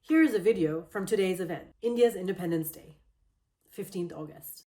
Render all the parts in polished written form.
Here is a video from today's event, India's Independence Day, 15th August.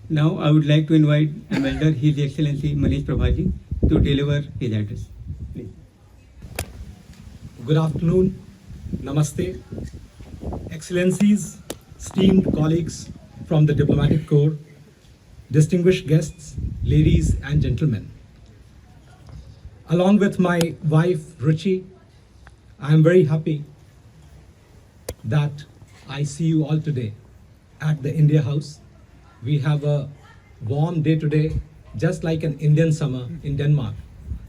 Now I would like to invite Ambassador His Excellency Manish Prabhaji to deliver his address. Please. Good afternoon, Namaste, Excellencies, esteemed colleagues from the Diplomatic Corps, distinguished guests, ladies and gentlemen. Along with my wife Ruchi, I am very happy that I see you all today at the India House. We have a warm day today, just like an Indian summer in Denmark.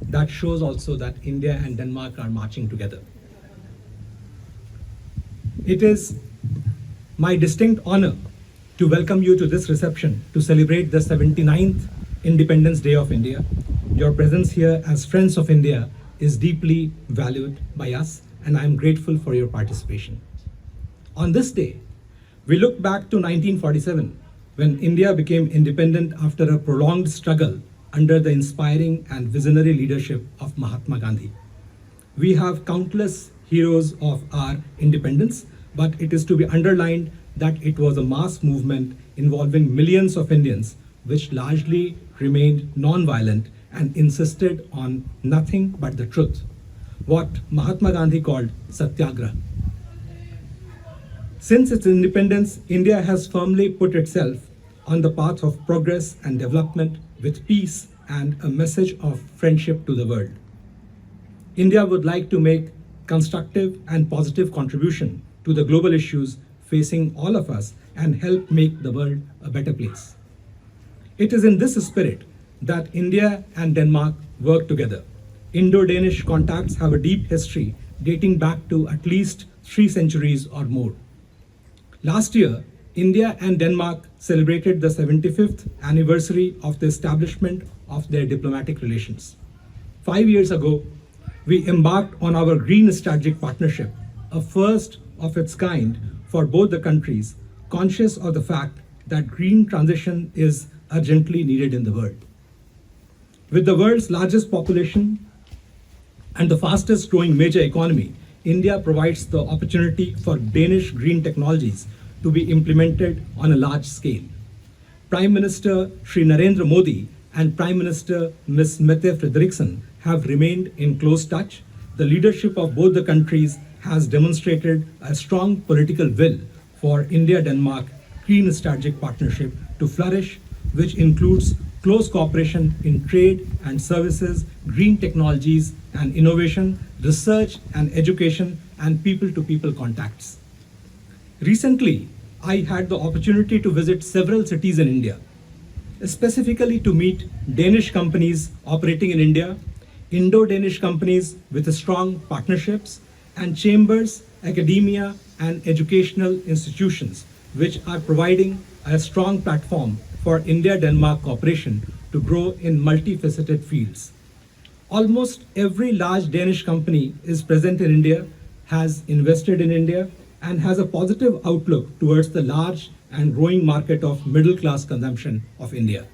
That shows also that India and Denmark are marching together. It is my distinct honor to welcome you to this reception to celebrate the 79th Independence Day of India. Your presence here as friends of India is deeply valued by us, and I am grateful for your participation. On this day, we look back to 1947, when India became independent after a prolonged struggle under the inspiring and visionary leadership of Mahatma Gandhi. We have countless heroes of our independence, but it is to be underlined that it was a mass movement involving millions of Indians, which largely remained non-violent and insisted on nothing but the truth, what Mahatma Gandhi called Satyagraha. Since its independence, India has firmly put itself on the path of progress and development with peace and a message of friendship to the world. India would like to make constructive and positive contribution to the global issues facing all of us and help make the world a better place. It is in this spirit that India and Denmark work together. Indo-Danish contacts have a deep history dating back to at least 3 centuries or more. Last year, India and Denmark celebrated the 75th anniversary of the establishment of their diplomatic relations. 5 years ago, we embarked on our Green Strategic Partnership, a first of its kind for both the countries, conscious of the fact that green transition is urgently needed in the world. With the world's largest population and the fastest growing major economy, India provides the opportunity for Danish green technologies to be implemented on a large scale. Prime Minister Shri Narendra Modi and Prime Minister Ms. Mette Frederiksen have remained in close touch. The leadership of both the countries has demonstrated a strong political will for India-Denmark Green Strategic Partnership to flourish, which includes close cooperation in trade and services, green technologies and innovation, research and education, and people-to-people contacts. Recently, I had the opportunity to visit several cities in India, specifically to meet Danish companies operating in India, Indo-Danish companies with strong partnerships, and chambers, academia, and educational institutions, which are providing a strong platform for India-Denmark cooperation to grow in multifaceted fields. Almost every large Danish company is present in India, has invested in India, and has a positive outlook towards the large and growing market of middle-class consumption of India.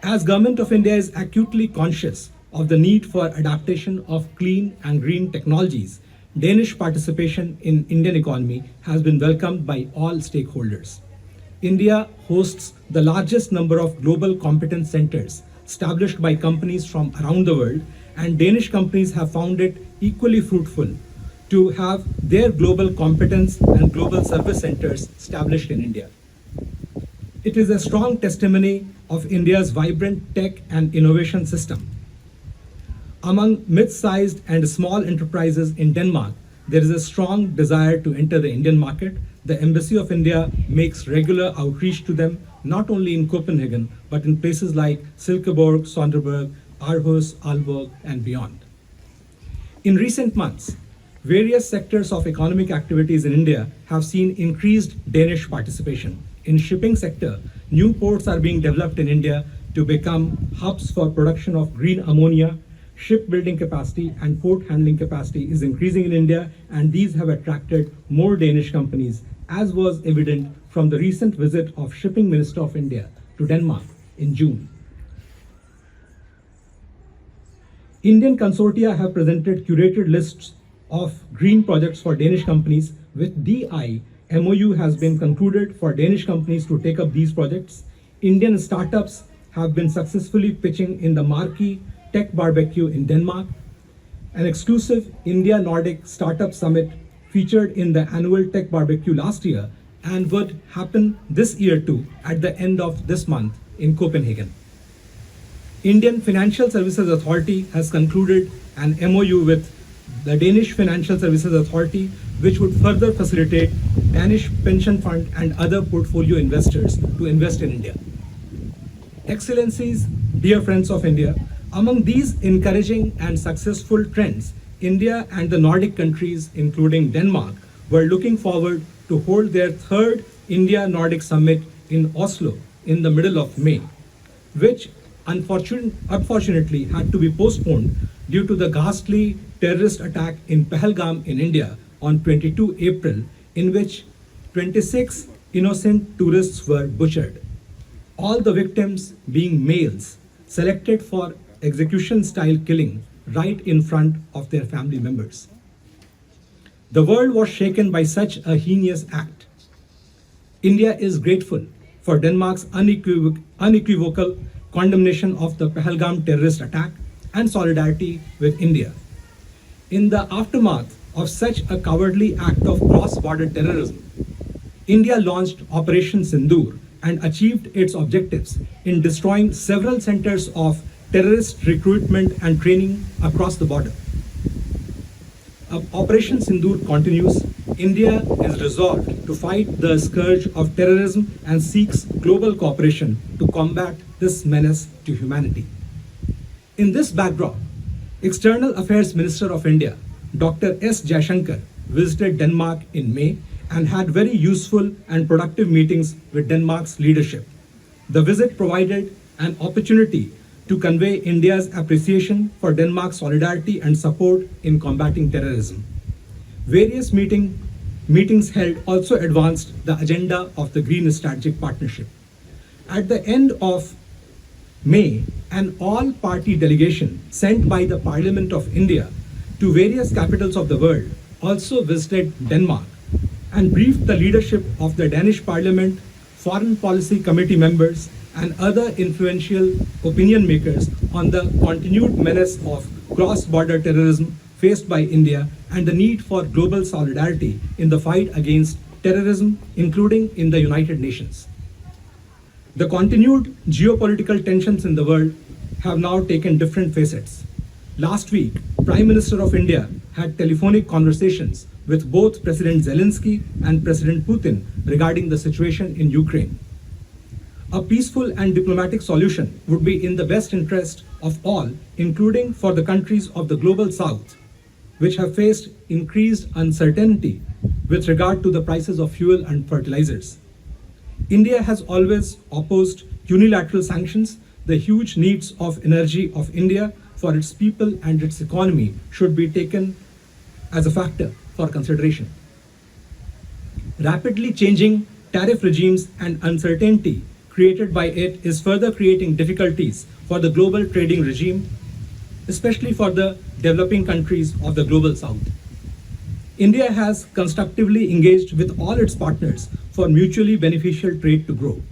As Government of India is acutely conscious of the need for adaptation of clean and green technologies, Danish participation in Indian economy has been welcomed by all stakeholders. India hosts the largest number of global competence centers established by companies from around the world, and Danish companies have found it equally fruitful to have their global competence and global service centers established in India. It is a strong testimony of India's vibrant tech and innovation system. Among mid-sized and small enterprises in Denmark, there is a strong desire to enter the Indian market. The Embassy of India makes regular outreach to them, not only in Copenhagen, but in places like Silkeborg, Sonderborg, Aarhus, Aalborg, and beyond. In recent months, various sectors of economic activities in India have seen increased Danish participation. In shipping sector, new ports are being developed in India to become hubs for production of green ammonia. Shipbuilding capacity and port handling capacity is increasing in India, and these have attracted more Danish companies, as was evident from the recent visit of Shipping Minister of India to Denmark in June. Indian consortia have presented curated lists of green projects for Danish companies, with DI MOU has been concluded for Danish companies to take up these projects. Indian startups have been successfully pitching in the marquee Tech Barbecue in Denmark. An exclusive India Nordic Startup Summit featured in the annual Tech Barbecue last year and would happen this year too at the end of this month in Copenhagen. Indian Financial Services Authority has concluded an MOU with the Danish Financial Services Authority, which would further facilitate Danish pension fund and other portfolio investors to invest in India. Excellencies, dear friends of India, among these encouraging and successful trends, India and the Nordic countries, including Denmark, were looking forward to hold their third India-Nordic Summit in Oslo in the middle of May, which unfortunately had to be postponed due to the ghastly terrorist attack in Pahalgam in India on 22 April, in which 26 innocent tourists were butchered. All the victims being males selected for execution-style killing right in front of their family members. The world was shaken by such a heinous act. India is grateful for Denmark's unequivocal condemnation of the Pahalgam terrorist attack and solidarity with India. In the aftermath of such a cowardly act of cross-border terrorism, India launched Operation Sindoor and achieved its objectives in destroying several centers of terrorist recruitment and training across the border. Operation Sindoor continues. India is resolved to fight the scourge of terrorism and seeks global cooperation to combat this menace to humanity. In this backdrop, External Affairs Minister of India, Dr. S. Jaishankar, visited Denmark in May and had very useful and productive meetings with Denmark's leadership. The visit provided an opportunity to convey India's appreciation for Denmark's solidarity and support in combating terrorism. Various meetings held also advanced the agenda of the Green Strategic Partnership. At the end of May, an all-party delegation sent by the Parliament of India to various capitals of the world also visited Denmark and briefed the leadership of the Danish Parliament, Foreign Policy Committee members, and other influential opinion makers on the continued menace of cross-border terrorism faced by India and the need for global solidarity in the fight against terrorism, including in the United Nations. The continued geopolitical tensions in the world have now taken different facets. Last week, Prime Minister of India had telephonic conversations with both President Zelensky and President Putin regarding the situation in Ukraine. A peaceful and diplomatic solution would be in the best interest of all, including for the countries of the global south, which have faced increased uncertainty with regard to the prices of fuel and fertilizers. India has always opposed unilateral sanctions. The huge needs of energy of India for its people and its economy should be taken as a factor for consideration. Rapidly changing tariff regimes and uncertainty created by it is further creating difficulties for the global trading regime, especially for the developing countries of the global south. India has constructively engaged with all its partners for mutually beneficial trade to grow.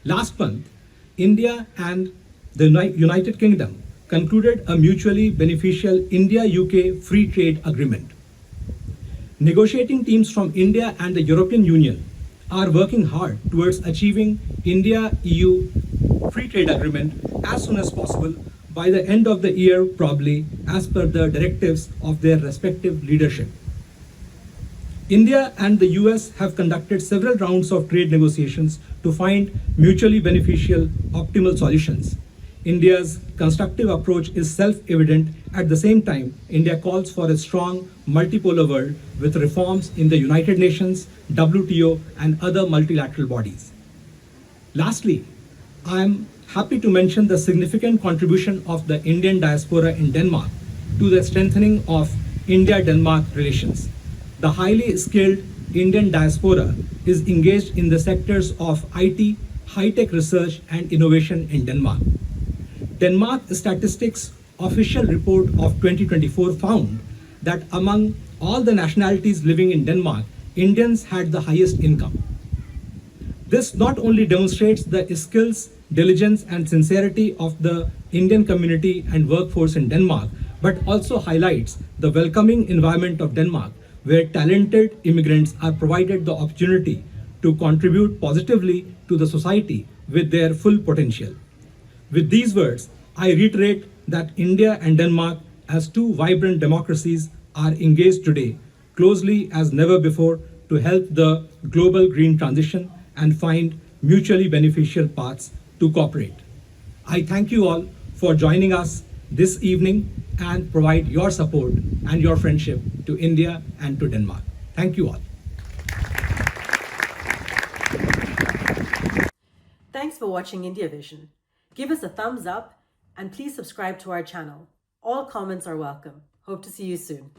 Last month, India and the United Kingdom concluded a mutually beneficial India-UK free trade agreement. Negotiating teams from India and the European Union are working hard towards achieving India-EU free trade agreement as soon as possible by the end of the year, probably as per the directives of their respective leadership. India and the US have conducted several rounds of trade negotiations to find mutually beneficial, optimal solutions. India's constructive approach is self-evident. At the same time, India calls for a strong multipolar world with reforms in the United Nations, WTO, and other multilateral bodies. Lastly, I am happy to mention the significant contribution of the Indian diaspora in Denmark to the strengthening of India-Denmark relations. The highly skilled Indian diaspora is engaged in the sectors of IT, high-tech research, and innovation in Denmark. Denmark Statistics official report of 2024 found that among all the nationalities living in Denmark, Indians had the highest income. This not only demonstrates the skills, diligence, and sincerity of the Indian community and workforce in Denmark, but also highlights the welcoming environment of Denmark, where talented immigrants are provided the opportunity to contribute positively to the society with their full potential. With these words, I reiterate that India and Denmark, as two vibrant democracies, are engaged today closely as never before to help the global green transition and find mutually beneficial paths to cooperate. I thank you all for joining us this evening and provide your support and your friendship to India and to Denmark. Thank you all. Thanks for watching Indiavision. Give us a thumbs up and please subscribe to our channel. All comments are welcome. Hope to see you soon.